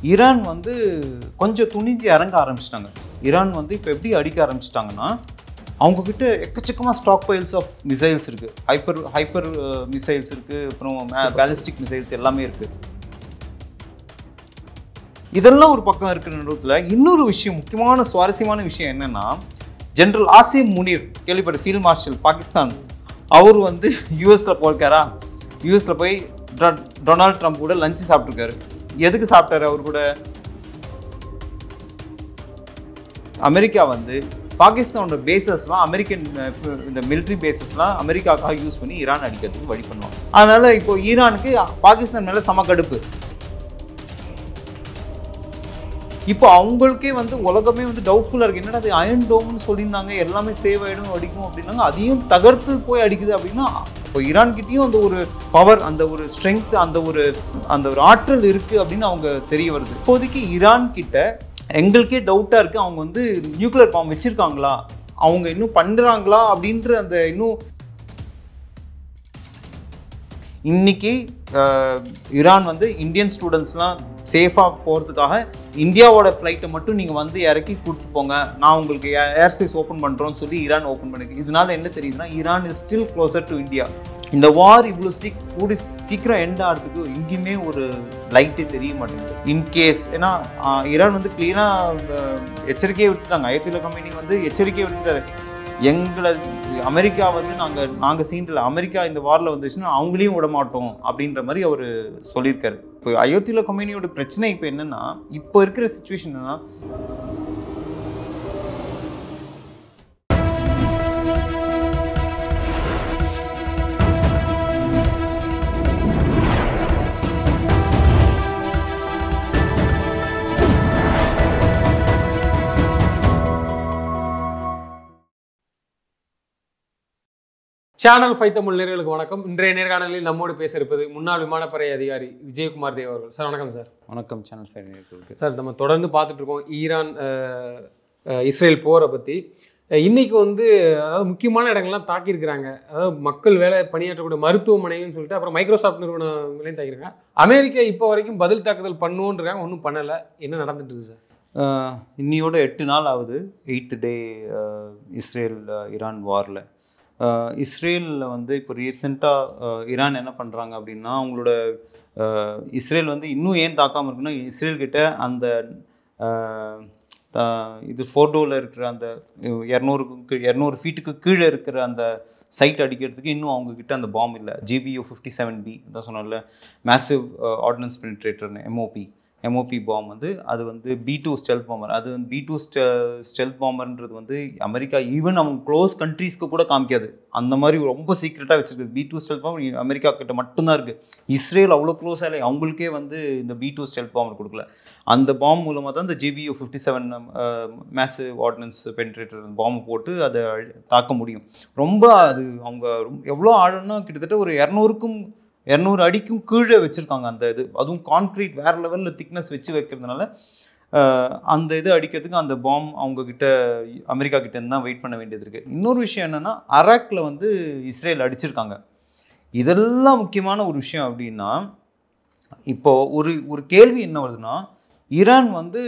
Iran வந்து கொஞ்சம் துணிஞ்சு இறங்க ஆரம்பிச்சிட்டாங்க. ஈரான் வந்து இப்போ எப்படி அடிக்க ஆரம்பிச்சிட்டாங்கன்னா, அவங்கக்கிட்ட எக்கச்சக்கமாக ஸ்டாக் பைல்ஸ் ஆஃப் மிசைல்ஸ் இருக்குது. ஹைப்பர் மிசைல்ஸ் இருக்குது, அப்புறம் பேலிஸ்டிக் மிசைல்ஸ் எல்லாமே இருக்குது. இதெல்லாம் ஒரு பக்கம் இருக்கிற நேரத்தில் இன்னொரு விஷயம், முக்கியமான சுவாரஸ்யமான விஷயம் என்னென்னா, ஜெனரல் ஆசிம் முனீர் கேள்விப்பட்ட ஃபீல்ட் மார்ஷல் பாகிஸ்தான், அவர் வந்து யூஎஸில் போயிருக்காரா, யூஎஸில் போய் டொனால்ட் ட்ரம்ப் கூட லஞ்சு சாப்பிட்ருக்காரு. எதுக்கு சாப்பிட்டாரு அவர் கூட? அமெரிக்கா வந்து பாகிஸ்தானோட பேசஸ்லாம், அமெரிக்கன் இந்த மிலிட்ரி பேசஸ்லாம் அமெரிக்காவுக்காக யூஸ் பண்ணி ஈரான் அடிக்கிறதுக்கு வழி பண்ணுவாங்க. அதனால் இப்போ ஈரானுக்கு பாகிஸ்தான் மேலே சம கடுப்பு. இப்போ அவங்களுக்கே வந்து உலகமே வந்து டவுட்ஃபுல்லாக இருக்குது. என்னடா அது அயன் டோம்னு சொல்லியிருந்தாங்க, எல்லாமே சேவ் ஆகிடும் அடிக்கும் அப்படின்னாங்க, அதையும் தகர்த்து போய் அடிக்குது அப்படின்னா, இப்போ ஈரான்கிட்டையும் அந்த ஒரு பவர், அந்த ஒரு ஸ்ட்ரென்த், அந்த ஒரு ஆற்றல் இருக்குது அப்படின்னு அவங்க தெரிய வருது. இப்போதைக்கு ஈரான் கிட்ட எங்களுக்கே டவுட்டாக இருக்குது, அவங்க வந்து நியூக்ளியர் பாம் வச்சுருக்காங்களா, அவங்க இன்னும் பண்ணுறாங்களா அப்படின்ற அந்த இன்னும் இன்னைக்கு ஈரான் வந்து இந்தியன் ஸ்டூடெண்ட்ஸ்லாம் சேஃபாக போகிறதுக்காக இந்தியாவோட ஃப்ளைட்டை மட்டும் நீங்கள் வந்து இறக்கி கூப்பிட்டு போங்க, நான் உங்களுக்கு ஏர் ஸ்பேஸ் ஓப்பன் பண்ணுறோன்னு சொல்லி ஈரான் ஓப்பன் பண்ணிருக்கு. இதனால என்ன தெரியுதுன்னா, Iran is still closer to India. இந்த வார் இவ்வளோ கூடி சீக்கிரம் எண்ட் ஆகிறதுக்கு எங்கேயுமே ஒரு லைட்டே தெரிய மாட்டேங்குது. இன்கேஸ் ஏன்னா ஈரான் வந்து கிளீனாக எச்சரிக்கையை விட்டுட்டாங்க. அயத்துல்லா கமேனி வந்து எச்சரிக்கையை விட்டுட்டாரு, எங்களை அமெரிக்கா வந்து நாங்கள் சீண்டில் அமெரிக்கா இந்த வாரில் வந்துச்சுன்னா அவங்களையும் விட மாட்டோம் அப்படின்ற மாதிரி அவர் சொல்லியிருக்காரு. இப்போ அயோத்தியா கம்பெனியோட பிரச்சனை இப்போ என்னென்னா, இப்போ இருக்கிற சிச்சுவேஷன் என்னன்னா, சேனல் 5 தமிழ் நேயர்களுக்கு வணக்கம். இன்றைய நேர்காணலில் நம்மோடு பேச இருப்பது முன்னாள் விமானப்படை அதிகாரி விஜயகுமார் தேவ் அவர்கள். சார் வணக்கம். சார் வணக்கம். சேனல் 5 நேயர்களுக்கு. சார், நம்ம தொடர்ந்து பார்த்துட்டு இருக்கோம் ஈரான் இஸ்ரேல் போரை பற்றி. இன்னைக்கு வந்து அதாவது முக்கியமான இடங்கள்லாம் தாக்கியிருக்கிறாங்க. அதாவது மக்கள் வேலை பணியாற்றக்கூடிய மருத்துவமனைன்னு சொல்லிட்டு, அப்புறம் மைக்ரோசாஃப்ட் நிறுவனங்களையும் தாக்கியிருக்காங்க. அமெரிக்கா இப்போ வரைக்கும் பதில் தாக்குதல் பண்ணுவோன்றாங்க, ஒன்றும் பண்ணலை. என்ன நடந்துட்டு இருக்கு சார்? இன்னையோட 8 நாள் ஆகுது, 8th டே இஸ்ரேல் ஈரான் வாரில். இஸ்ரேலில் வந்து இப்போ ரீசெண்டாக ஈரான் என்ன பண்ணுறாங்க அப்படின்னா, அவங்களோட இஸ்ரேல் வந்து இன்னும் ஏன் தாக்காமல் இருக்குன்னா, இஸ்ரேல்கிட்ட அந்த இது ஃபோர்டோவில் இருக்கிற அந்த 200 ஃபீட்டுக்கு கீழே இருக்கிற அந்த சைட் அடிக்கிறதுக்கு இன்னும் அவங்கக்கிட்ட அந்த பாம் இல்லை. GBU-57B தான் சொன்னால, மேசிவ் ஆர்டினன்ஸ் பெனிட்ரேட்டர்னு MOP பாம் வந்து அது வந்து B2 ஸ்டெல்த் பாம்பர். அது வந்து B2 ஸ்டெல்த் பாம்பர்ன்றது வந்து அமெரிக்கா ஈவன் அவங்க க்ளோஸ் கண்ட்ரீஸ்க்கு கூட காமிக்காது. அந்த மாதிரி ரொம்ப சீக்ரெட்டாக வச்சுருக்குது. B2 ஸ்டெல்த் பாம்பர் அமெரிக்கா கிட்ட மட்டும்தான் இருக்குது. இஸ்ரேல் அவ்வளோ க்ளோஸாக இல்லை, அவங்களுக்கே வந்து இந்த B2 ஸ்டெல்த் பாம்பர் கொடுக்கல. அந்த பாம் மூலமாக தான் இந்த GBU-57 மேசிவ் ஆர்டினன்ஸ் பெனிட்ரேட்டர் பாம்பு போட்டு அதை தாக்க முடியும். ரொம்ப அது அவங்க எவ்வளோ ஆழம்னா கிட்டத்தட்ட ஒரு 200 அடிக்கும் கீழே வச்சுருக்காங்க அந்த இது. அதுவும் கான்க்ரீட் வேறு லெவலில் திக்னஸ் வச்சு வைக்கிறதுனால அந்த இது அடிக்கிறதுக்கு அந்த பாம் அவங்கக்கிட்ட அமெரிக்கா கிட்டேருந்து தான் வெயிட் பண்ண வேண்டியது இருக்குது. இன்னொரு விஷயம் என்னென்னா, அராக்கில் வந்து இஸ்ரேல் அடிச்சிருக்காங்க. இதெல்லாம் முக்கியமான ஒரு விஷயம். அப்படின்னா இப்போது ஒரு கேள்வி என்ன வருதுன்னா, ஈரான் வந்து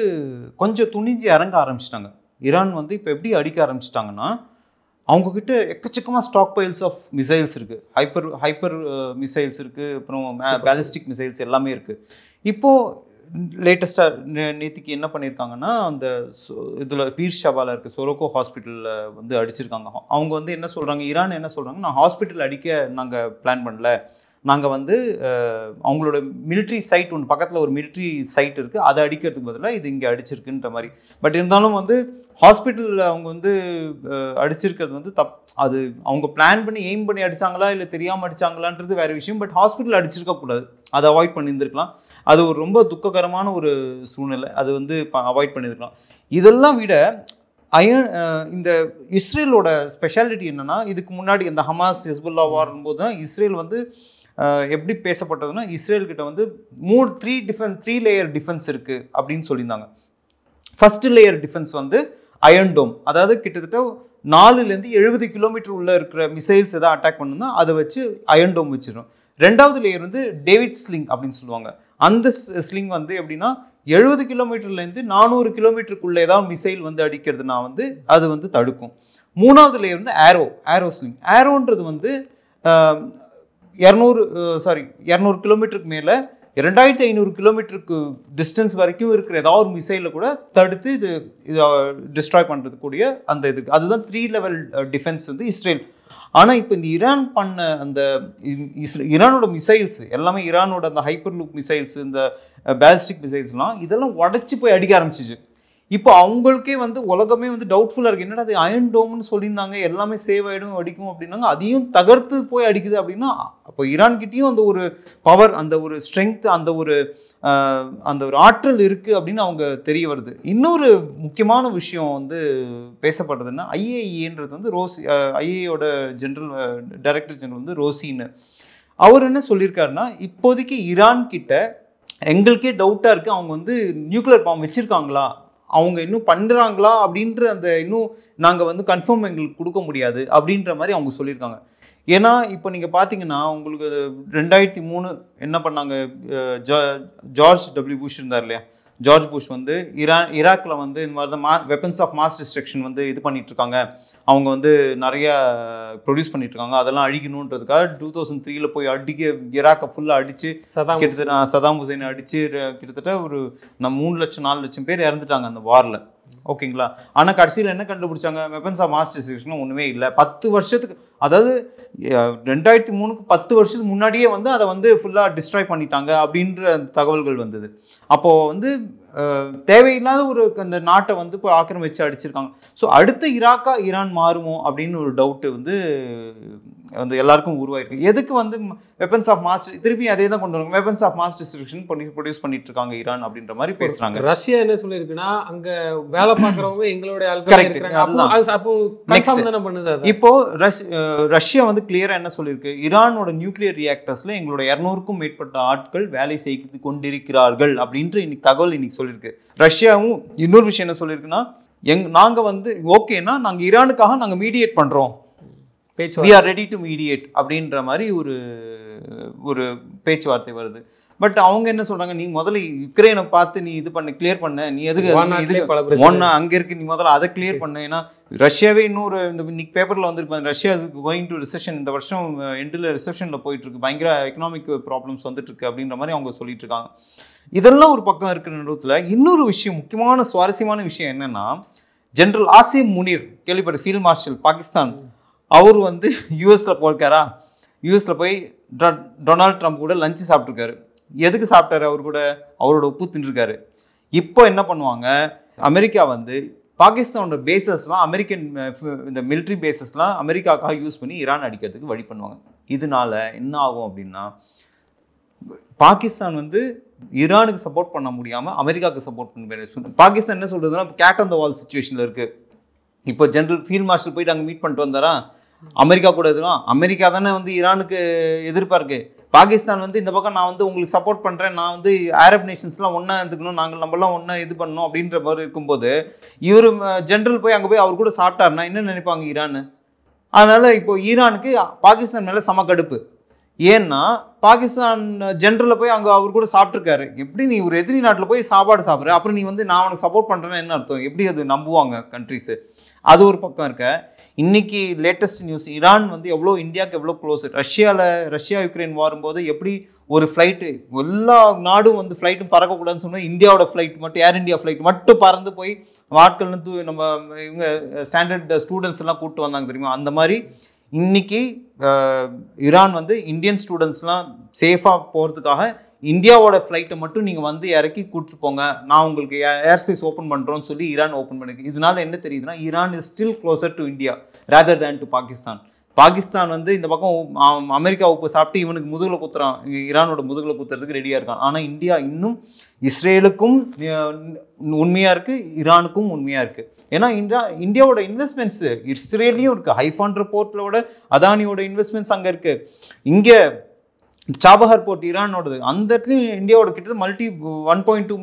கொஞ்சம் துணிஞ்சு இறங்க ஆரம்பிச்சிட்டாங்க. ஈரான் வந்து இப்போ எப்படி அடிக்க ஆரம்பிச்சிட்டாங்கன்னா, அவங்கக்கிட்ட எக்கச்சக்கமாக ஸ்டாக் பைல்ஸ் ஆஃப் மிசைல்ஸ் இருக்குது. ஹைப்பர் மிசைல்ஸ் இருக்குது, அப்புறம் பேலிஸ்டிக் மிசைல்ஸ் எல்லாமே இருக்குது. இப்போது லேட்டஸ்ட்டாக நேற்றுக்கு என்ன பண்ணியிருக்காங்கன்னா, அந்த இதில் பீர் ஷபாவில் இருக்குது சொரோக்கோ ஹாஸ்பிட்டலில் வந்து அடிச்சிருக்காங்க. அவங்க வந்து என்ன சொல்கிறாங்க, ஈரான் என்ன சொல்கிறாங்க, நான் ஹாஸ்பிட்டல் அடிக்க நாங்கள் பிளான் பண்ணல, நாங்கள் வந்து அவங்களோட மிலிட்ரி சைட் ஒன்று பக்கத்தில் ஒரு மிலிட்ரி சைட் இருக்குது, அதை அடிக்கிறதுக்கு பதிலாக இது இங்கே அடிச்சிருக்குன்ற மாதிரி. பட் இருந்தாலும் வந்து ஹாஸ்பிட்டலில் அவங்க வந்து அடிச்சிருக்கிறது வந்து அது அவங்க பிளான் பண்ணி எய்ம் பண்ணி அடித்தாங்களா இல்லை தெரியாமல் அடித்தாங்களான்றது வேறு விஷயம். பட் ஹாஸ்பிட்டல் அடிச்சிருக்கக்கூடாது, அதை அவாய்ட் பண்ணியிருந்துருக்கலாம். அது ஒரு ரொம்ப துக்ககரமான ஒரு சூழ்நிலை, அது வந்து அவாய்ட் பண்ணியிருக்கலாம். இதெல்லாம் விட இந்த இஸ்ரேலோட ஸ்பெஷாலிட்டி என்னென்னா, இதுக்கு முன்னாடி இந்த ஹமாஸ் ஹெஸ்புல்லா வாரும்போது தான் இஸ்ரேல் வந்து எப்படி பேசப்பட்டதுன்னா, இஸ்ரேல்கிட்ட வந்து 3 லேயர் டிஃபென்ஸ் இருக்குது அப்படின்னு சொல்லியிருந்தாங்க. ஃபர்ஸ்ட் லேயர் டிஃபென்ஸ் வந்து அயன் டோம், அதாவது கிட்டத்தட்ட 4லேருந்து 70 கிலோமீட்டர் உள்ள இருக்கிற மிசைல்ஸ் எதாவது அட்டாக் பண்ணுன்னா அதை வச்சு அயன் டோம் வச்சிடும். 2வது லேயர் வந்து டேவிட் ஸ்லிங் அப்படின்னு சொல்லுவாங்க. அந்த ஸ்லிங் வந்து எப்படின்னா, 70 கிலோமீட்டர்லேருந்து 400 கிலோமீட்டருக்குள்ள ஏதாவது மிசைல் வந்து அடிக்கிறதுனா வந்து அது வந்து தடுக்கும். 3வது லேயர் வந்து ஏரோஸ்லிங். ஏரோன்றது வந்து 200 கிலோமீட்டருக்கு மேலே 2500 கிலோமீட்டருக்கு டிஸ்டன்ஸ் வரைக்கும் இருக்கிற ஏதாவது ஒரு மிசைலில் கூட தடுத்து இது டிஸ்ட்ராய் பண்ணுறதுக்கூடிய அந்த இதுக்கு அதுதான் 3 லெவல் டிஃபென்ஸ் வந்து இஸ்ரேல். ஆனால் இப்போ இந்த ஈரான் பண்ண அந்த ஈரானோட மிசைல்ஸ் எல்லாமே, ஈரானோட அந்த ஹைப்பர் லூப் மிசைல்ஸ், இந்த பேலிஸ்டிக் மிசைல்ஸ்லாம் இதெல்லாம் உடச்சி போய் அடிக்க ஆரம்பிச்சிச்சு. இப்போ அவங்களுக்கே வந்து உலகமே வந்து டவுட்ஃபுல்லாக இருக்குது. என்னடா அது அயன் டோம்னு சொல்லியிருந்தாங்க, எல்லாமே சேவ் ஆகிடும் அடிக்கும் அப்படின்னாங்க, அதையும் தகர்த்து போய் அடிக்குது அப்படின்னா அப்போ ஈரான்கிட்டையும் அந்த ஒரு பவர், அந்த ஒரு ஸ்ட்ரென்த், அந்த ஒரு ஆற்றல் இருக்குது அப்படின்னு அவங்க தெரிய வருது. இன்னொரு முக்கியமான விஷயம் வந்து பேசப்படுறதுன்னா ஐஏஇஏன்றது வந்து ஐஏயோட டைரக்டர் ஜெனரல் வந்து ரோசின்னு அவர் என்ன சொல்லியிருக்காருன்னா, இப்போதைக்கு ஈரான் கிட்ட எங்களுக்கே டவுட்டாக இருக்குது, அவங்க வந்து நியூக்ளியர் பாம் வச்சுருக்காங்களா, அவங்க இன்னும் பண்ணுறாங்களா அப்படின்ற அந்த இன்னும் நாங்கள் வந்து கன்ஃபார்ம் எங்களுக்கு கொடுக்க முடியாது அப்படின்ற மாதிரி அவங்க சொல்லியிருக்காங்க. ஏன்னா இப்போ நீங்கள் பார்த்தீங்கன்னா உங்களுக்கு 2003 என்ன பண்ணாங்க, ஜார்ஜ் டபிள்யூ புஷ் இருந்தார் இல்லையா, ஜார்ஜ் புஷ் வந்து ஈராக்கில் வந்து இந்த மாதிரி தான் வெப்பன்ஸ் ஆஃப் மாஸ் டிஸ்ட்ரக்ஷன் வந்து இது பண்ணிகிட்ருக்காங்க, அவங்க வந்து நிறையா ப்ரொடியூஸ் பண்ணிகிட்ருக்காங்க, அதெல்லாம் அழிக்கணுன்றதுக்காக 2003 போய் ஈராக்கை ஃபுல்லாக அடித்து கிட்டத்தட்ட சதாம் ஹுசைனை அடித்து கிட்டத்தட்ட ஒரு 3 லட்சம் 4 லட்சம் பேர் இறந்துட்டாங்க அந்த வாரில். ஓகேங்களா. ஆனால் கடைசியில் என்ன கண்டுபிடிச்சாங்க, வெப்பன்ஸ் ஆஃப் மாஸ் டிஸ்ட்ரக்ஷன் ஒன்றுமே இல்லை. 10 வருஷத்துக்கு, அதாவது 2003க்கு 10 வருஷத்துக்கு முன்னாடியே வந்து அதை வந்து ஃபுல்லாக டிஸ்ட்ராய் பண்ணிட்டாங்க அப்படின்ற தகவல்கள் வந்தது. அப்போது வந்து தேவையில்லாத ஒரு அந்த நாட்டை வந்து இப்போ ஆக்கிரமிச்சு அடிச்சிருக்காங்க. ஸோ அடுத்த ஈரான் மாறுமோ அப்படின்னு ஒரு டவுட்டு வந்து எல்லாருக்கும் உருவாயிருக்கு. எதுக்கு வந்து வெப்பன்ஸ் ஆஃப் மாஸ் திருப்பி அதே தான் கொண்டு வராங்க, weapons of mass destruction produce பண்ணிட்டு இருக்காங்க ஈரான் அப்படின்ற மாதிரி பேசுறாங்க. ரஷ்யா என்ன சொல்லியிருக்குன்னா, அங்க வேலை பார்க்குறவங்க எங்களுடைய இப்போ ரஷ்யா வந்து கிளியரா என்ன சொல்லியிருக்கு, ஈரானோட நியூக்ளியர் ரியாக்டர்ஸ்ல எங்களோட 200க்கும் மேற்பட்ட ஆட்கள் வேலை செய்து கொண்டிருக்கிறார்கள் அப்படின்ற இன்னைக்கு தகவல் சொல்லியிருக்கு. ரஷ்யாவும் இன்னொரு விஷயம் என்ன சொல்லியிருக்குன்னா, நாங்க வந்து ஓகேனா நாங்க ஈரானுக்காக நாங்க மீடியேட் பண்றோம், we are ready to mediate அப்படின்ற மாதிரி ஒரு பேச்சுவார்த்தை வருது. பட் அவங்க என்ன சொல்றாங்க, நீ முதல்ல யுக்ரைனை பார்த்து நீ இது பண்ண கிளியர் பண்ண, நீ எதுக்கு ஒன்று அங்கே இருக்கு, நீ முதல்ல அதை கிளியர் பண்ண. ஏன்னா ரஷ்யாவே இன்னொரு இன்னைக்கு பேப்பரில் வந்துருக்கு, ரஷ்யா கோயிங் டு ரிசெஷன், இந்த வருஷம் எண்டில் ரிசெஷனில் போயிட்டு இருக்கு, பயங்கர எக்கனாமிக் ப்ராப்ளம்ஸ் வந்துட்டு இருக்கு அப்படின்ற மாதிரி அவங்க சொல்லிட்டு இருக்காங்க. இதெல்லாம் ஒரு பக்கம் இருக்கிற நேரத்தில் இன்னொரு விஷயம், முக்கியமான சுவாரஸ்யமான விஷயம் என்னன்னா, ஜெனரல் ஆசிம் முனீர் கேள்விப்பட்ட ஃபீல்ட் மார்ஷல் பாகிஸ்தான், அவர் வந்து யூஎஸில் போயிருக்காரா, யூஎஸில் போய் டொனால்ட் ட்ரம்ப் கூட லஞ்சு சாப்பிட்ருக்காரு. எதுக்கு சாப்பிட்டாரு, அவர் கூட அவரோட உப்பு தின்றுருக்காரு. இப்போ என்ன பண்ணுவாங்க, அமெரிக்கா வந்து பாகிஸ்தானோட பேசஸ்லாம், அமெரிக்கன் இந்த மிலிட்ரி பேசஸ்லாம் அமெரிக்காவுக்காக யூஸ் பண்ணி ஈரான் அடிக்கிறதுக்கு வழி பண்ணுவாங்க. இதனால என்ன ஆகும் அப்படின்னா, பாகிஸ்தான் வந்து ஈரானுக்கு சப்போர்ட் பண்ண முடியாமல் அமெரிக்காவுக்கு சப்போர்ட் பண்ண, பாகிஸ்தான் என்ன சொல்றதுன்னா கேட் ஆன் த வால் சிச்சுவேஷனில் இருக்குது. இப்போ ஜெனரல் ஃபீல்ட் மார்ஷல் போயிட்டு அங்கே மீட் பண்ணிட்டு வந்தாரா, அமெரிக்கா கூட எதுவும், அமெரிக்கா தானே வந்து ஈரானுக்கு எதிர்ப்பாக இருக்குது, பாகிஸ்தான் வந்து இந்த பக்கம் நான் வந்து உங்களுக்கு சப்போர்ட் பண்ணுறேன், நான் வந்து அரப் நேஷன்ஸ்லாம் ஒன்றா இருந்துக்கணும், நம்மளாம் ஒன்றா இது பண்ணணும் அப்படின்ற மாதிரி இருக்கும்போது, இவர் ஜெனரல் போய் அங்கே போய் அவர் கூட சாப்பிட்டாருன்னா என்ன நினைப்பாங்க ஈரான். அதனால் இப்போ ஈரானுக்கு பாகிஸ்தான் மேலே சம கடுப்பு. ஏன்னா பாகிஸ்தான் ஜெனரலில் போய் அங்கே அவர் கூட சாப்பிட்ருக்காரு, எப்படி நீ ஒரு எதிரி நாட்டில் போய் சாப்பாடு சாப்பிட்ற, அப்புறம் நீ வந்து நான் அவனுக்கு சப்போர்ட் பண்ணுறேன்னு என்ன அர்த்தம், எப்படி அது நம்புவாங்க கண்ட்ரிஸு. அது ஒரு பக்கம் இருக்க. இன்னைக்கு லேட்டஸ்ட் நியூஸ், ஈரான் வந்து எவ்வளோ இந்தியாவுக்கு எவ்வளோ க்ளோஸ், ரஷ்யா யுக்ரைன் வரும்போது எப்படி ஒரு ஃப்ளைட்டு எல்லா நாடும் வந்து ஃப்ளைட்டும் பறக்கக்கூடாதுன்னு சொன்னால் இந்தியாவோட ஃப்ளைட் மட்டும், ஏர் இந்தியா ஃப்ளைட் மட்டும் பறந்து போய் ஆட்கள்னு நம்ம இவங்க ஸ்டாண்டர்ட் ஸ்டூடெண்ட்ஸ் எல்லாம் கூப்பிட்டு வந்தாங்க தெரியுமா, அந்த மாதிரி இன்னைக்கு ஈரான் வந்து இந்தியன் ஸ்டூடெண்ட்ஸ்லாம் சேஃபாக போகிறதுக்காக இந்தியாவோட ஃப்ளைட்டை மட்டும் நீங்கள் வந்து இறக்கி கூப்பிட்டு போங்க, நான் உங்களுக்கு ஏர் ஸ்பேஸ் ஓப்பன் பண்ணுறோன்னு சொல்லி ஈரான் ஓப்பன் பண்ணிருக்கு. இதனால என்ன தெரியுதுன்னா, Iran is still closer to India rather than to Pakistan. Pakistan வந்து இந்த பக்கம் அமெரிக்கா உப்பு சாப்பிட்டு இவனுக்கு முதுகில் குத்துறான், ஈரானோட முதுகில் குத்துறதுக்கு ரெடியாக இருக்கான். ஆனால் இந்தியா இன்னும் இஸ்ரேலுக்கும் உண்மையாக இருக்குது, ஈரானுக்கும் உண்மையாக இருக்குது. ஏன்னா இந்தியாவோட இன்வெஸ்ட்மெண்ட்ஸு இஸ்ரேல்லையும் இருக்குது, ஹைஃபான் போர்ட்டோட அதானியோட இன்வெஸ்ட்மெண்ட்ஸ் அங்கே இருக்குது. இங்கே சாபஹார் போர்ட் ஈரானோடது, அந்த இடத்துலையும் இந்தியாவோட கிட்டத்தட்ட $1.2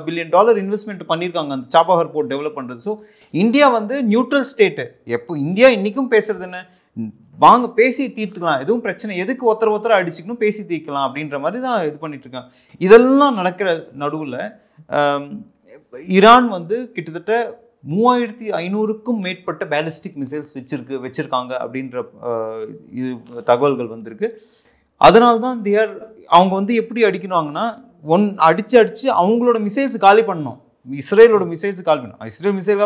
பில்லியன் இன்வெஸ்ட்மெண்ட் பண்ணியிருக்காங்க அந்த சாபஹார் போர்ட் டெவலப் பண்ணுறது. ஸோ இந்தியா வந்து நியூட்ரல் ஸ்டேட்டு. எப்போ இந்தியா இன்றைக்கும் பேசுறது என்ன, வாங்க பேசி தீர்த்துக்கலாம், எதுவும் பிரச்சனை எதுக்கு ஒருத்தர அடிச்சுக்கணும், பேசி தீர்க்கலாம் அப்படின்ற மாதிரி தான் இது பண்ணிட்டு இருக்காங்க. இதெல்லாம் நடக்கிற நடுவில் ஈரான் வந்து கிட்டத்தட்ட 3500க்கும் மேற்பட்ட பேலிஸ்டிக் மிசைல்ஸ் வச்சிருக்காங்க அப்படின்ற இது தகவல்கள் வந்திருக்கு. அதனால தான் அவங்க வந்து எப்படி அடிக்கிறாங்கன்னா அடிச்சு அவங்களோட மிசைல்ஸ் காலி பண்ணணும். இஸ்ரேலோட மிசைல்ஸ் கால் பண்ணணும். இஸ்ரேல் மிசைல்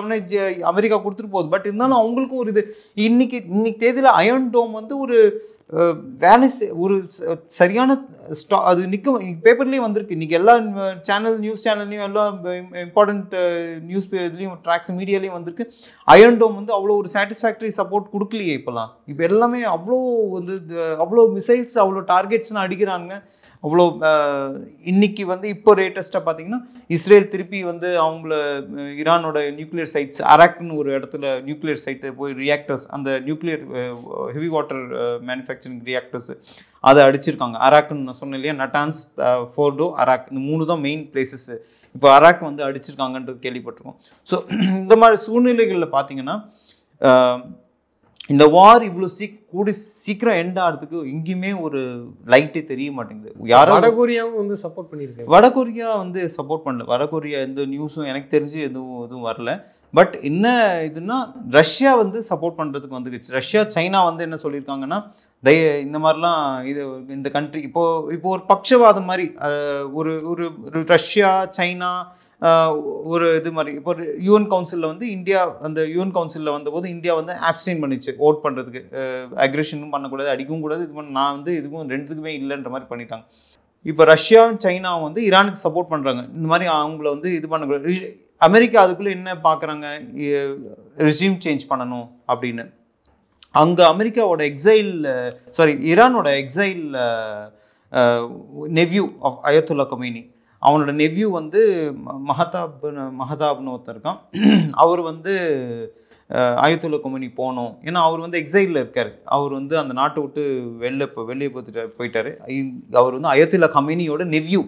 அமெரிக்கா கொடுத்துட்டு போகுது. பட் இருந்தாலும் அவங்களுக்கும் ஒரு இது இன்னைக்கு தேதியில் அயர்ன் டோம் வந்து ஒரு வேலை ஒரு சரியான அது பேப்பர்லேயும் வந்திருக்கு. இன்றைக்கி எல்லா நியூஸ் சேனல்லையும் எல்லா இம்பார்ட்டண்ட் நியூஸ் இதுலேயும் ட்ராக்ஸ் மீடியாலையும் வந்திருக்கு. அயர்ன் டோம் வந்து அவ்வளோ ஒரு சாட்டிஸ்ஃபேக்டரி சப்போர்ட் கொடுக்கலையே இப்போலாம். இப்போ எல்லாமே அவ்வளோ மிசைல்ஸ் அவ்வளோ டார்கெட்ஸ்னு அடிக்கிறாங்க. அவ்வளோ இன்னைக்கு வந்து இப்போ லேட்டஸ்ட்டாக பார்த்தீங்கன்னா இஸ்ரேல் திருப்பி வந்து அவங்கள ஈரானோட நியூக்ளியர் சைட்ஸ் அராக்னு ஒரு இடத்துல நியூக்ளியர் சைட்டு போய் ரியாக்டர்ஸ் அந்த nuclear heavy water manufacturing reactors அதை அடிச்சிருக்காங்க. அராக்னு நான் சொன்னேன் இல்லையா, நட்டான்ஸ், ஃபோர்டோ, அராக், இந்த 3 தான் மெயின் பிளேசஸ். இப்போ அராக் வந்து அடிச்சிருக்காங்கன்றது கேள்விப்பட்டிருக்கோம். ஸோ இந்த மாதிரி சூழ்நிலைகளில் பார்த்தீங்கன்னா இந்த வார் இவ்வளோ சீக்கிரம் எண்ட் ஆகிறதுக்கு எங்கேயுமே ஒரு லைட்டே தெரிய மாட்டேங்குது. யாரும் வடகொரியாவும் வந்து சப்போர்ட் பண்ணியிருக்காங்க. வடகொரியா வந்து சப்போர்ட் பண்ணல. வடகொரியா எந்த நியூஸும் எனக்கு தெரிஞ்சு எதுவும் வரல. பட் என்ன இதுன்னா ரஷ்யா வந்து சப்போர்ட் பண்ணுறதுக்கு வந்துருச்சு. ரஷ்யா சைனா வந்து என்ன சொல்லியிருக்காங்கன்னா இந்த மாதிரிலாம் இந்த கண்ட்ரி இப்போ ஒரு பட்சவாதம் மாதிரி ஒரு ரஷ்யா சைனா ஒரு இது மாதிரி இப்போ யூஎன் கவுன்சிலில் வந்து இந்தியா அந்த யூஎன் கவுன்சிலில் வந்தபோது இந்தியா வந்து ஆப்ஸ்டெயின் பண்ணிச்சு ஓட் பண்ணுறதுக்கு. அக்ரெஷனும் பண்ணக்கூடாது, அடிக்கவும் கூடாது, இது பண்ண நான் வந்து இதுவும் ரெண்டுத்துக்குமே இல்லைன்ற மாதிரி பண்ணிட்டாங்க. இப்போ ரஷ்யா சைனாவும் வந்து ஈரானுக்கு சப்போர்ட் பண்ணுறாங்க. இந்த மாதிரி அவங்கள வந்து இது பண்ணக்கூடாது. அமெரிக்கா அதுக்குள்ளே என்ன பார்க்குறாங்க, ரெஜிம் சேஞ்ச் பண்ணணும் அப்படின்னு. அங்கே அமெரிக்காவோட ஈரானோட exile nephew of Ayatollah Khomeini, அவனோட நெவ்யூ வந்து மஹதாப்னு ஒருத்தர் இருக்கான். அவர் வந்து அயத்துல்லா கொமேனி போகணும். ஏன்னா அவர் வந்து எக்ஸைலில் இருக்கார். அவர் வந்து அந்த நாட்டை விட்டு வெளியே போயிட்டாரு. அவர் வந்து அயத்துல்லா கொமேனியோட நெவ்யூ.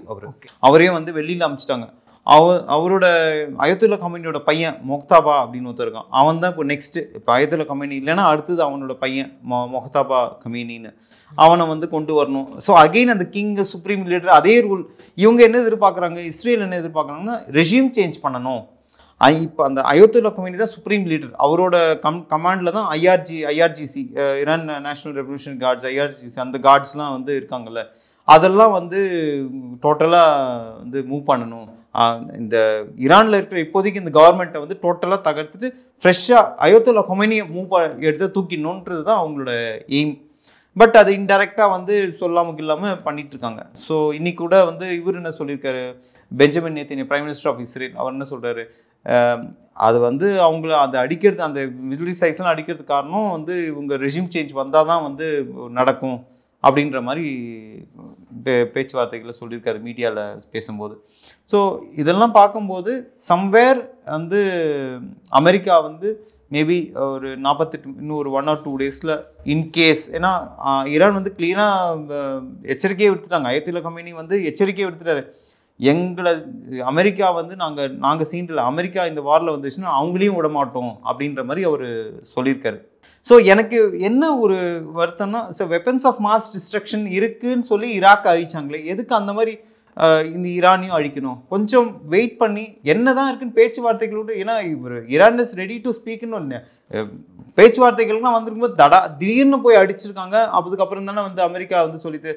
அவரே வந்து வெளியில் அனுப்பிச்சிட்டாங்க. அவரோட அயத்துல்லா கொமேனியோட பையன் மொஹ்தாபா அப்படின்னு ஒருத்தர் இருக்கான். அவன் தான் இப்போ நெக்ஸ்ட்டு. இப்போ அயத்துல்லா கொமேனி இல்லைன்னா அடுத்தது அவனோட பையன் மொஹ்தாபா கொமேனின்னு அவனை வந்து கொண்டு வரணும். ஸோ அகெயின் அந்த கிங் சுப்ரீம் லீடர் அதே ரூல். இவங்க என்ன எதிர்பார்க்குறாங்க, இஸ்ரேல் என்ன எதிர்பார்க்குறாங்கன்னா ரெஜிம் சேஞ்ச் பண்ணணும். இப்போ அந்த அயத்துல்லா கொமேனி தான் சுப்ரீம் லீடர். அவரோட கமாண்டில் தான் IRGC Iran national revolution guards, IRGC அந்த கார்ட்ஸ்லாம் வந்து இருக்காங்கல்ல, அதெல்லாம் வந்து டோட்டலாக வந்து மூவ் பண்ணணும். இந்த ஈரானில் இருக்கிற இப்போதைக்கு இந்த கவர்மெண்ட்டை வந்து டோட்டலாக தகர்த்துட்டு ஃப்ரெஷ்ஷாக அயத்துல்லா கொமேனியை எடுத்து தூக்கிடணுன்றது தான் அவங்களோட எய்ம். பட் அது இன்டெரக்டாக வந்து சொல்லாமல் இல்லாமல் பண்ணிட்டு இருக்காங்க. ஸோ இன்னைக்கு கூட வந்து இவர் என்ன சொல்லியிருக்காரு, Benjamin Netanyahu prime minister of Israel, அவர் என்ன சொல்கிறாரு, அது வந்து அவங்கள அதை அடிக்கிறது அந்த மிலிட்டரி சைட்ஸ்லாம் அடிக்கிறதுக்கு காரணம் வந்து இவங்க ரெஜிம் சேஞ்ச் வந்தால் தான் வந்து நடக்கும் அப்படின்ற மாதிரி பேச்சுவார்த்தைகளை சொல்லியிருக்காரு மீடியாவில் பேசும்போது. ஸோ இதெல்லாம் பார்க்கும்போது சம்வேர் வந்து அமெரிக்கா வந்து மேபி ஒரு 48 இன்னும் ஒரு 1 or 2 டேஸில் இன்கேஸ், ஏன்னா ஈரான் வந்து கிளீனாக எச்சரிக்கையை விடுத்துட்டாங்க. அயத்துல்லா கொமேனி வந்து எச்சரிக்கையை விடுத்துட்டாரு, அமெரிக்கா வந்து நாங்கள் சீண்டில் அமெரிக்கா இந்த வாரில் வந்துச்சுன்னா அவங்களையும் விட மாட்டோம் அப்படின்ற மாதிரி அவர் சொல்லியிருக்காரு. ஸோ எனக்கு என்ன ஒரு வருத்தம்னா, வெப்பன்ஸ் ஆஃப் மாஸ் டிஸ்ட்ரக்ஷன் இருக்குன்னு சொல்லி ஈராக் அழிச்சாங்களே, எதுக்கு அந்த மாதிரி இந்த ஈரானையும் அழிக்கணும்? கொஞ்சம் வெயிட் பண்ணி என்ன தான் இருக்குன்னு பேச்சுவார்த்தைகளோடு, ஏன்னா இவர் ஈரான் இஸ் ரெடி டு ஸ்பீக்குன்னு பேச்சுவார்த்தைகள்லாம் வந்திருக்கும்போது திடீர்னு போய் அடிச்சிருக்காங்க. அதுக்கப்புறம் தானே வந்து அமெரிக்கா வந்து சொல்லிட்டு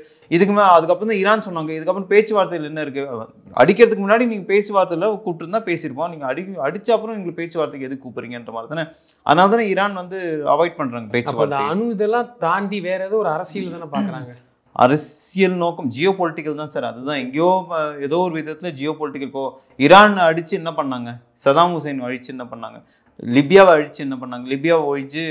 அதுக்கப்புறம் தான் ஈரான் சொன்னாங்க இதுக்கப்புறம் பேச்சுவார்த்தைகள் என்ன இருக்குது, அடிக்கிறதுக்கு முன்னாடி நீங்கள் பேச்சுவார்த்தையில் கூப்பிட்டுருந்தா பேசியிருப்போம், நீங்கள் அடிச்ச அப்புறம் எங்களுக்கு பேச்சுவார்த்தைக்கு எதுக்கு கூப்பிடுறீங்கன்ற மாதிரி தானே. அதனால தானே ஈரான் வந்து அவாய்ட் பண்ணுறாங்க பேச்சுவார்த்தை. அணு இதெல்லாம் தாண்டி வேற ஏதோ ஒரு அரசியல் தானே பார்க்குறாங்க. அரசியல் நோக்கம் ஜியோ பொலிட்டிக்கல் தான் சார். அதுதான் எங்கேயோ ஏதோ ஒரு விதத்தில் ஜியோ பொலிட்டிக்கல். இப்போ ஈரான் அடித்து என்ன பண்ணாங்க, சதாம் ஹுசைன் அழிச்சு என்ன பண்ணாங்க, லிபியாவை அழிச்சு என்ன பண்ணாங்க, லிபியாவை ஒழிச்சு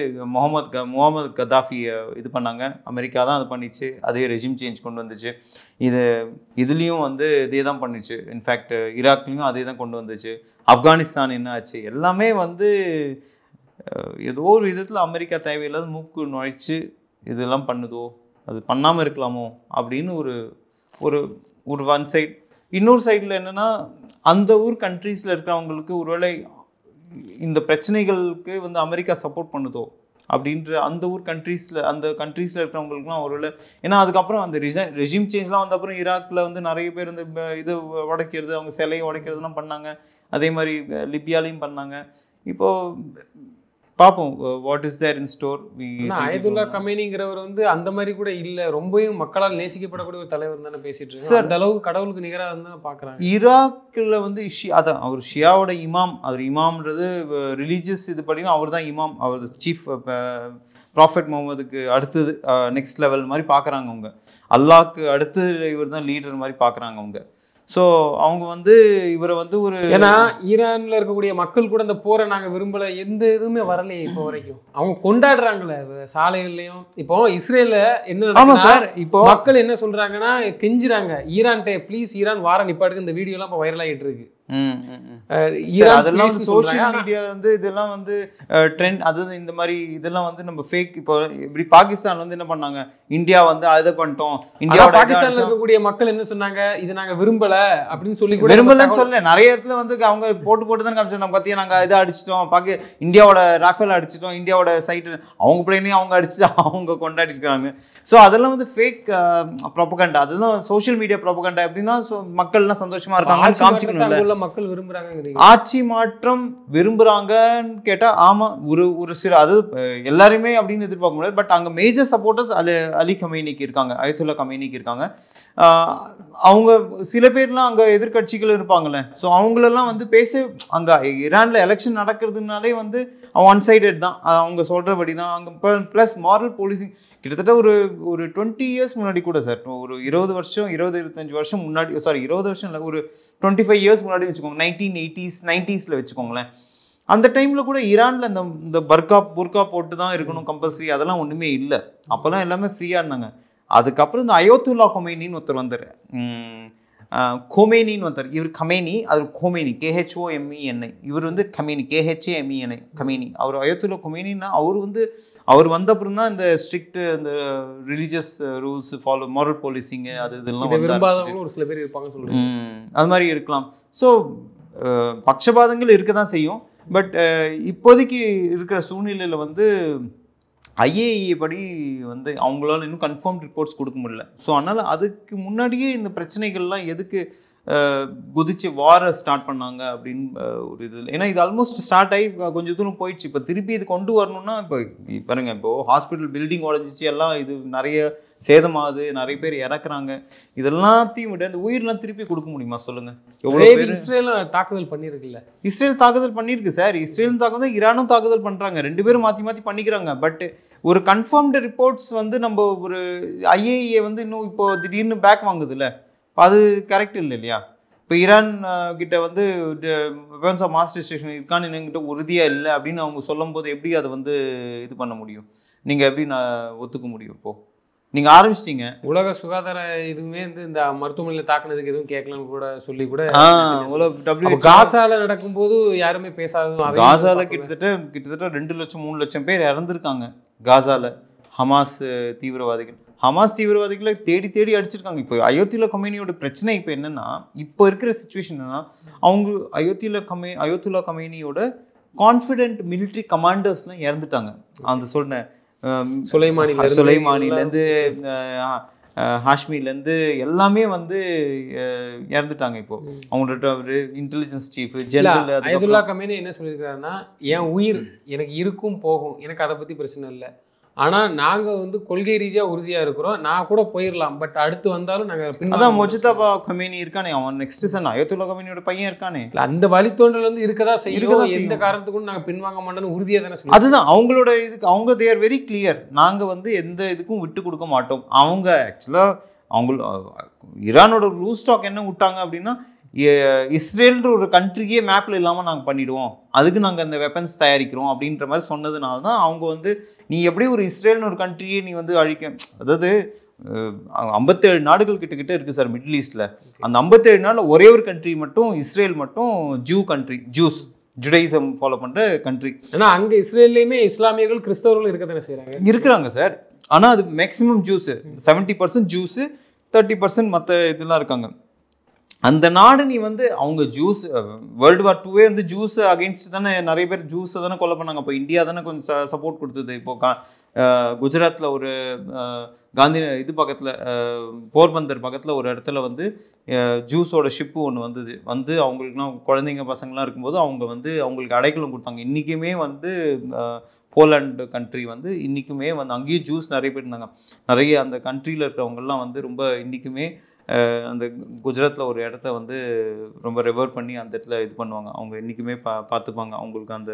முகமது கதாஃபியை இது பண்ணாங்க. அமெரிக்கா தான் அது பண்ணிச்சு, அதே ரெஜிம் சேஞ்ச் கொண்டு வந்துச்சு. இதுலேயும் வந்து இதே தான் பண்ணிச்சு. இன்ஃபேக்ட் ஈராக்லேயும் அதே தான் கொண்டு வந்துச்சு. ஆப்கானிஸ்தான் என்ன ஆச்சு, எல்லாமே வந்து ஏதோ ஒரு விதத்தில் அமெரிக்கா தேவையில்லாத மூக்கு நுழைச்சு இதெல்லாம் பண்ணுதோ, அது பண்ணாமல் இருக்கலாமோ அப்படின்னு ஒரு ஒன் சைட். இன்னொரு சைடில் என்னென்னா, அந்த ஊர் கண்ட்ரீஸில் இருக்கிறவங்களுக்கு ஒருவேளை இந்த பிரச்சனைகளுக்கு வந்து அமெரிக்கா சப்போர்ட் பண்ணுதோ அப்படின்ற அந்த ஊர் கண்ட்ரீஸில் அந்த கண்ட்ரீஸில் இருக்கிறவங்களுக்குலாம் ஒரு ஏன்னா அதுக்கப்புறம் அந்த ரெஜிம் சேஞ்ச்லாம் வந்த அப்புறம் ஈராக்கில் வந்து நிறைய பேர் இந்த இது உடைக்கிறது, அவங்க சிலையை உடைக்கிறதுலாம் பண்ணாங்க. அதே மாதிரி லிபியாலையும் பண்ணாங்க. இப்போது பார்ப்போம் what is there in store. Ayatollah கமேனிங்கிறவர் வந்து அந்த மாதிரி கூட இல்லை, ரொம்பவும் மக்களால் நேசிக்கப்படக்கூடிய ஒரு தலைவர் தானே பேசிட்டு இருக்காரு. அந்த அளவுக்கு கடவுளுக்கு நிகராக இருந்தால் பார்க்குறாங்க. ஈராக்கில் வந்து அதான் அவர் ஷியாவோட இமாம். அவர் இமாம்ன்றது ரிலீஜியஸ் இது படினா அவர் தான் இமாம். அவர் சீஃப் ப்ராஃபெட் முகமதுக்கு அடுத்தது நெக்ஸ்ட் லெவல் மாதிரி பார்க்குறாங்க அவங்க. அல்லாஹ்க்கு அடுத்து இவர் தான் லீடர் மாதிரி பார்க்குறாங்க அவங்க. ஸோ அவங்க வந்து இவரை வந்து ஒரு ஏன்னா ஈரான்ல இருக்கக்கூடிய மக்கள் கூட இந்த போரை நாங்கள் விரும்பலை, எந்த இதுவுமே வரலையே இப்போ வரைக்கும். அவங்க கொண்டாடுறாங்களே சாலைகள்லையும். இப்போ இஸ்ரேல என்ன சார், இப்போ மக்கள் என்ன சொல்றாங்கன்னா கெஞ்சுறாங்க ஈரான்கிட்ட, ப்ளீஸ் ஈரான் வார நிப்பாட்டுக்கு. இந்த வீடியோலாம் இப்போ வைரல் ஆகிட்டு இருக்கு. அதெல்லாம் சோஷியல் மீடியால வந்து இதெல்லாம் வந்து ட்ரெண்ட். அதாவது இந்த மாதிரி இதெல்லாம் வந்து நம்ம ஃபேக். இப்போ இப்படி பாகிஸ்தான் வந்து என்ன பண்ணாங்க, இந்தியா வந்து அதை பண்ணிட்டோம். இந்தியா பாகிஸ்தான்ல இருக்கக்கூடிய மக்கள் என்ன சொன்னாங்க, இது நாங்க விரும்பல அப்படின்னு சொல்லி கூட விரும்பலன்னு சொல்ல. நிறைய இடத்துல வந்து அவங்க போட்டு தான் காமிச்சாங்க. நம்ம பத்தியா நாங்க இதை அடிச்சிட்டோம், இந்தியாவோட ராஃபேல் அடிச்சிட்டோம், இந்தியாவோட சைட் அவங்க பிள்ளைனையும் அவங்க அடிச்சுட்டு அவங்க கொண்டாடி இருக்காங்க. ஸோ அதெல்லாம் வந்து ஃபேக் ப்ரொபகண்டா. அதுதான் சோஷியல் மீடியா ப்ரொபகண்டா. எப்படின்னா எல்லாம் சந்தோஷமா இருக்காங்க காமிச்சுக்கணும். மக்கள் விரும்புறாங்க, ஆட்சி மாற்றம் விரும்புறாங்கன்னு கேட்டா ஆமா, ஒரு சில அது எல்லாருமே அப்படின்னு எதிர்பார்க்க முடியாது. பட் அங்க மேஜர் சப்போர்ட்டர்ஸ் அலி கமேனிக்கு இருக்காங்க, அயத்துல்லா கமேனிக்கு இருக்காங்க. அவங்க சில பேர்லாம் அங்கே எதிர்கட்சிகள் இருப்பாங்கல்ல. ஸோ அவங்களெல்லாம் வந்து அங்கே ஈரானில் எலெக்ஷன் நடக்கிறதுனாலே வந்து ஒன் சைடட் தான், அவங்க சொல்கிறபடி தான். அங்கே ப்ளஸ் மாரல் போலீசிங் கிட்டத்தட்ட ஒரு 20 இயர்ஸ் முன்னாடி கூட சார், ஒரு 20-25 வருஷம் முன்னாடி, சாரி 20 வருஷம் இல்லை, ஒரு 25 இயர்ஸ் முன்னாடி வச்சுக்கோங்க, 1980s 90s வச்சுக்கோங்களேன். அந்த டைமில் கூட ஈரானில் இந்த புர்கா போட்டு தான் இருக்கணும் கம்பல்சரி, அதெல்லாம் ஒன்றுமே இல்லை. அப்போல்லாம் எல்லாமே ஃப்ரீயாக இருந்தாங்க. அதுக்கப்புறம் இந்த அயோத்துல்லா கொமேனின்னு ஒருத்தர் வந்தார், கொமேனின்னு வந்தார். இவர் கமேனி, அது கொமேனி, KHOMENI. இவர் வந்து கமேனி, KHAMENI கமேனி. அவர் அயோத்துல்லா கொமேனின்னா அவர் வந்த அப்புறம் தான் இந்த ஸ்ட்ரிக்ட் இந்த ரிலீஜியஸ் ரூல்ஸ் ஃபாலோ, மாரல் போலீசிங்கு அது இதெல்லாம் ஒரு சில பேர் இருப்பாங்க சொல்லுவாங்க. அது மாதிரி இருக்கலாம். ஸோ பட்சபாதங்கள் இருக்க தான் செய்யும். பட் இப்போதைக்கு இருக்கிற சூழ்நிலையில் வந்து IAEA படி வந்து அவங்களால இன்னும் கன்ஃபார்ம் ரிப்போர்ட்ஸ் கொடுக்க முடியல. ஸோ அதனால் அதுக்கு முன்னாடியே இந்த பிரச்சனைகள்லாம் எதுக்கு குதிச்சு வார ஸ்டார்ட் பண்ணாங்க அப்படின்னு ஒரு இது. ஏன்னா இது ஆல்மோஸ்ட் ஸ்டார்ட் ஆகி கொஞ்சம் தூரம் போயிடுச்சு. இப்போ திருப்பி இது கொண்டு வரணும்னா இப்போ பாருங்க, இப்போது ஹாஸ்பிட்டல் பில்டிங் உடஞ்சிச்சு, எல்லாம் இது நிறைய சேதமாகுது, நிறைய பேர் இறக்குறாங்க. இதெல்லாத்தையும் விட இந்த உயிரெலாம் திருப்பி கொடுக்க முடியுமா சொல்லுங்கள்? எவ்வளோ பேர் இஸ்ரேல் தாக்குதல் பண்ணியிருக்குல்ல. இஸ்ரேல் தாக்குதல் பண்ணியிருக்கு சார். இஸ்ரேலும் தாக்குதல், ஈரானும் தாக்குதல் பண்ணுறாங்க. 2 பேரும் மாற்றி பண்ணிக்கிறாங்க. பட் ஒரு கன்ஃபார்ம்டு ரிப்போர்ட்ஸ் வந்து நம்ம ஒரு IAEA வந்து இன்னும் இப்போ திடீர்னு பேக் வாங்குதுல்ல, அது கரெக்ட் இல்லை இல்லையா? இப்போ ஈரான் கிட்ட வந்து வெப்பன்ஸ் ஆஃப் மாஸ் டிஸ்ட்ரக்ஷன் இருக்கான்னு என்கிட்ட உறுதியாக இல்லை அப்படின்னு அவங்க சொல்லும் போது எப்படி அதை வந்து இது பண்ண முடியும்? நீங்கள் எப்படி ஒத்துக்க முடியும்? இப்போது நீங்கள் ஆரம்பிச்சிட்டீங்க. உலக சுகாதார இதுவுமே வந்து இந்த மருத்துவமனையில் தாக்குனதுக்கு எதுவும் கேட்கலன்னு கூட சொல்லி கூட காசால நடக்கும்போது யாருமே பேசாததும். காசால கிட்டத்தட்ட 2 லட்சம் 3 லட்சம் பேர் இறந்துருக்காங்க காசால. ஹமாஸ் தீவிரவாதிகளை தேடி அடிச்சிருக்காங்க. இப்போ அயோத்தில்லா கொமேனியோட பிரச்சனை இப்போ என்னன்னா, இப்போ இருக்கிற சுச்சுவேஷன் என்னன்னா, அவங்க அயோத்தில்லா கொமேனியோட கான்ஃபிடென்ட் மிலிட்ரி கமாண்டர்ஸ்லாம் இறந்துட்டாங்க. அந்த சொன்ன சுலைமானிலேருந்து ஹாஷ்மிலேருந்து எல்லாமே வந்து இறந்துட்டாங்க. இப்போ அவங்களோட intelligence chief general Ayatollah Khamenei என்ன சொல்லியிருக்காருன்னா, என் உயிர் எனக்கு இருக்கும் போகும், எனக்கு அதை பற்றி பிரச்சனை இல்லை. ஆனால் நாங்கள் வந்து கொள்கை ரீதியாக உறுதியாக இருக்கிறோம், நான் கூட போயிடலாம், பட் அடுத்து வந்தாலும் நாங்கள் அதான் மொஜிதபா கமேனி இருக்கானே, அவன் நெக்ஸ்ட் சன் அயத்துல்லா கமேனியோட பையன் இருக்கானே, அந்த வழித்தோன்றல் வந்து இருக்கதா செய்யும். எந்த காரணத்துக்கும் நாங்கள் பின்வாங்க மாட்டோம்னு உறுதியாக தானே சொல்லுவோம். அதுதான் அவங்களோட இதுக்கு அவங்க தேர் வெரி கிளியர். நாங்கள் வந்து எந்த இதுக்கும் விட்டு கொடுக்க மாட்டோம். அவங்க ஆக்சுவலாக ஈரானோட லூஸ் ஸ்டாக் என்ன விட்டாங்க அப்படின்னா, இஸ்ரேல்ன்ற ஒரு கண்ட்ரியே மேப்பில் இல்லாமல் நாங்கள் பண்ணிவிடுவோம், அதுக்கு நாங்கள் அந்த வெப்பன்ஸ் தயாரிக்கிறோம் அப்படின்ற மாதிரி சொன்னதுனால தான் அவங்க வந்து நீ எப்படி ஒரு இஸ்ரேல்னு ஒரு கண்ட்ரியே நீ வந்து அழிக்க, அதாவது 57 நாடுகள் கிட்ட இருக்குது சார் மிடில் ஈஸ்டில். அந்த 57 நாளில் ஒரே ஒரு கண்ட்ரி மட்டும் இஸ்ரேல் மட்டும் ஜுடைசம் ஃபாலோ பண்ணுற கண்ட்ரி. ஆனால் அங்கே இஸ்ரேல்லையுமே இஸ்லாமியர்கள் கிறிஸ்தவர்கள் இருக்க தானே இருக்கிறாங்க சார். ஆனால் அது மேக்ஸிமம் ஜூஸு 70% ஜூஸு, 30% மற்ற இதெல்லாம் இருக்காங்க. அந்த நாடு நீ வந்து அவங்க ஜூஸ் வேர்ல்டு வார் 2 வந்து ஜூஸ் அகெயின்ஸ்ட் தானே நிறைய பேர் ஜூஸை தானே கொலை பண்ணாங்க. அப்போ இந்தியா தானே கொஞ்சம் சப்போர்ட் கொடுத்தது. இப்போ குஜராத்தில் ஒரு காந்தி இது பக்கத்தில் போர்பந்தர் பக்கத்தில் ஒரு இடத்துல வந்து ஜூஸோட ஷிப்பு ஒன்று வந்து அவங்களுக்குலாம் குழந்தைங்க பசங்கள்லாம் இருக்கும்போது அவங்க வந்து அவங்களுக்கு அடைக்கலம் கொடுத்தாங்க. இன்றைக்குமே வந்து போலாண்டு கண்ட்ரி வந்து இன்றைக்குமே வந்து அங்கேயும் ஜூஸ் நிறைய பேர் இருந்தாங்க. நிறைய அந்த கண்ட்ரியில் இருக்கிறவங்கெல்லாம் வந்து ரொம்ப இன்றைக்குமே அந்த குஜராத்தில் ஒரு இடத்த வந்து ரொம்ப ரெவர் பண்ணி அந்த இடத்துல இது பண்ணுவாங்க. அவங்க இன்றைக்குமே பார்த்துப்பாங்க. அவங்களுக்கு அந்த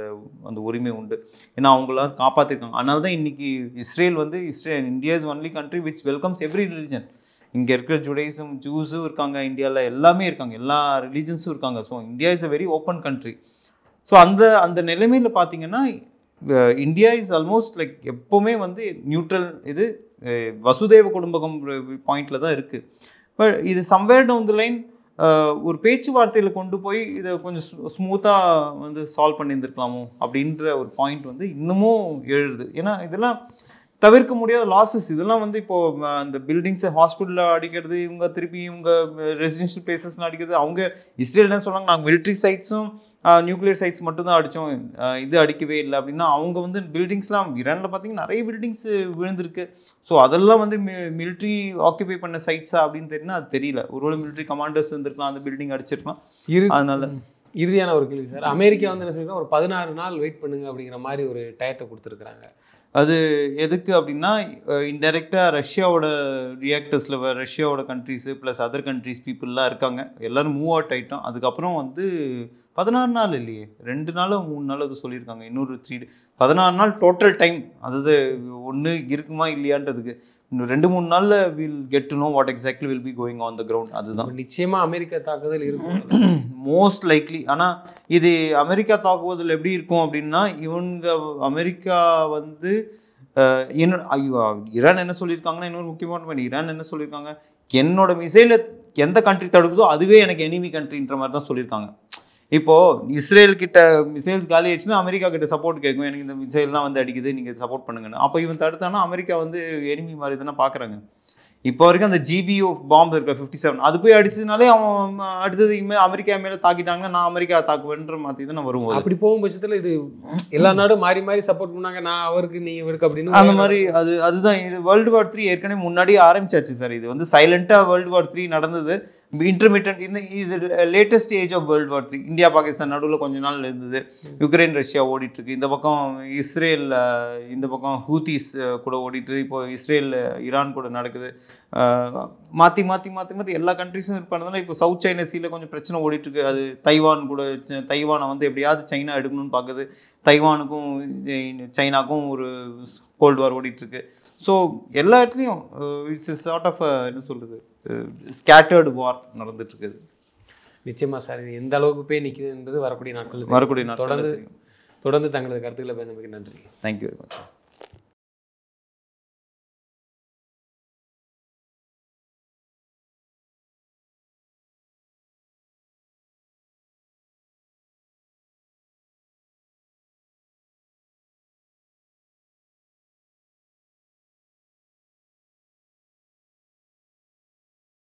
அந்த உரிமை உண்டு. ஏன்னா அவங்களாம் காப்பாற்றிருக்காங்க. அதனால தான் இன்றைக்கி Israel India is only country which welcomes every religion. இங்கே இருக்கிற ஜுடைசம் ஜூஸும் இருக்காங்க, இந்தியாவில் எல்லாமே இருக்காங்க, எல்லா ரிலீஜன்ஸும் இருக்காங்க. So India is a very open country. So அந்த நிலைமையில் பார்த்தீங்கன்னா இந்தியா இஸ் ஆல்மோஸ்ட் லைக் எப்போவுமே வந்து நியூட்ரல். இது வசுதேவ குடும்பகம் பாயிண்டில் தான் இருக்குது. பட் இது சம்வேர் டவுன் தி லைன் ஒரு பேச்சுவார்த்தையில் கொண்டு போய் இதை கொஞ்சம் ஸ்மூத்தாக வந்து சால்வ் பண்ணியிருந்துருக்கலாமோ அப்படின்ற ஒரு பாயிண்ட் வந்து இன்னமும் எழுது. ஏன்னா இதெல்லாம் தவிர்க்க முடியாத லாஸஸ். இதெல்லாம் வந்து இப்போது அந்த பில்டிங்ஸை ஹாஸ்பிட்டலில் அடிக்கிறது, இவங்க திருப்பி இவங்க ரெசிடென்ஷியல் பிளேசஸ்லாம் அடிக்கிறது. அவங்க இஸ்ரேல் என்ன சொன்னாங்க, நாங்கள் மிலிட்ரி சைட்ஸும் நியூக்ளியர் சைட்ஸ் மட்டும்தான் அடித்தோம், இது அடிக்கவே இல்லை அப்படின்னா அவங்க வந்து பில்டிங்ஸ்லாம் ஈரானில் பார்த்தீங்கன்னா நிறைய பில்டிங்ஸ் விழுந்திருக்கு. ஸோ அதெல்லாம் வந்து மிலிட்ரி ஆக்குபை பண்ண சைட்ஸா அப்படின்னு தெரியுன்னா அது தெரியல. ஒருவேளை மிலிட்ரி கமாண்டர்ஸ் இருந்திருக்கலாம், அந்த பில்டிங் அடிச்சிருக்கலாம். அதனால இறுதியான ஒரு கேள்வி சார், அமெரிக்கா வந்து என்ன சொல்லியிருக்காங்க, ஒரு 16 நாள் வெயிட் பண்ணுங்க அப்படிங்கிற மாதிரி ஒரு டயத்தை கொடுத்துருக்குறாங்க. அது எதுக்கு அப்படின்னா இன்டெரக்டாக ரஷ்யாவோட ரியாக்டர்ஸில் ரஷ்யாவோட கண்ட்ரிஸு ப்ளஸ் அதர் கண்ட்ரிஸ் பீப்புளெலாம் இருக்காங்க, எல்லோரும் மூவ் அவுட் ஆகிட்டோம். அதுக்கப்புறம் வந்து 16 நாள் இல்லையே, 2 நாளோ 3 நாளோ அது சொல்லியிருக்காங்க. இன்னொரு 14 நாள் டோட்டல் டைம். அதாவது ஒன்று இருக்குமா இல்லையான்றதுக்கு இன்னும் 2-3 நாளில் will get to know what exactly will be going on the ground. அதுதான் நிச்சயமாக அமெரிக்கா தாக்குதல் இருக்கும் மோஸ்ட் லைக்லி. ஆனால் இது அமெரிக்கா தாக்குவதில் எப்படி இருக்கும் அப்படின்னா, அமெரிக்கா வந்து ஈரான் என்ன சொல்லியிருக்காங்கன்னா, இன்னொரு முக்கியமான பாயிண்ட், ஈரான் என்ன சொல்லியிருக்காங்க, என்னோட மிசைலை எந்த கண்ட்ரி தடுக்குதோ அதுவே எனக்கு எனிமி கண்ட்ரின்ற மாதிரி தான் சொல்லியிருக்காங்க. இப்போது இஸ்ரேல் கிட்ட மிசைல்ஸ் காலி ஆயிடுச்சுன்னா அமெரிக்கா கிட்ட சப்போர்ட் கேட்கும், எனக்கு இந்த மிசைல்லாம் வந்து அடிக்குது, நீங்கள் சப்போர்ட் பண்ணுங்கன்னு. அப்போ இவன் தடுத்தானா அமெரிக்கா வந்து எனிமி மாதிரி தானே பார்க்குறாங்க. இப்போ வரைக்கும் அந்த GBU பாம்பு இருக்கிற 57 அது போய் அடிச்சதுனாலே அவன் அடுத்தது இனிமேல் அமெரிக்கா மேலே தாக்கிட்டாங்கன்னா நான் அமெரிக்கா தாக்குவேன்ற மாதிரி தானே வருவோம். அப்படி போகும் பட்சத்தில் இது எல்லா நாடும் மாறி மாறி சப்போர்ட் பண்ணாங்க, நான் அவருக்கு நீ இவருக்கு அப்படின்னு அந்த மாதிரி அதுதான். இது வேர்ல்டு வார் 3 ஏற்கனவே முன்னாடியே ஆரம்பிச்சாச்சு சார். இது வந்து சைலண்டாக வேர்ல்டு வார் 3 நடந்தது, இன்டர்மீடியன்ட். இது latest stage of world war 3. India Pakistan நடுவில் கொஞ்ச நாள் இருந்தது, யுக்ரைன் ரஷ்யா ஓடிட்டுருக்கு, இந்த பக்கம் இஸ்ரேல், இந்த பக்கம் ஹூத்திஸ் கூட ஓடிட்டு, இப்போ இஸ்ரேல் ஈரான் கூட நடக்குது. மாற்றி மாற்றி மாற்றி மாற்றி எல்லா கண்ட்ரிஸும் இருப்பதுனால இப்போ சவுத் சைனா சீல கொஞ்சம் பிரச்சனை ஓடிட்டுருக்கு. அது தைவான் கூட, தைவானை வந்து எப்படியாவது சைனா எடுக்கணும்னு பார்க்குது. தைவானுக்கும் சைனாக்கும் ஒரு கோல்டு வார் ஓடிட்டுருக்கு. ஸோ எல்லா இடத்துலையும் இட்ஸ் சார்ட் ஆஃப் என்ன சொல்கிறது, ஸ்கேட்டர்டு வார் நடந்துட்டு இருக்குது. நிச்சயமா சார், இது எந்த அளவுக்கு போய் நிற்குது என்பது வரக்கூடிய நாட்கள் தொடர்ந்து தங்களது கருத்துக்களை பேசுறதுக்கு நன்றி. Thank you very much.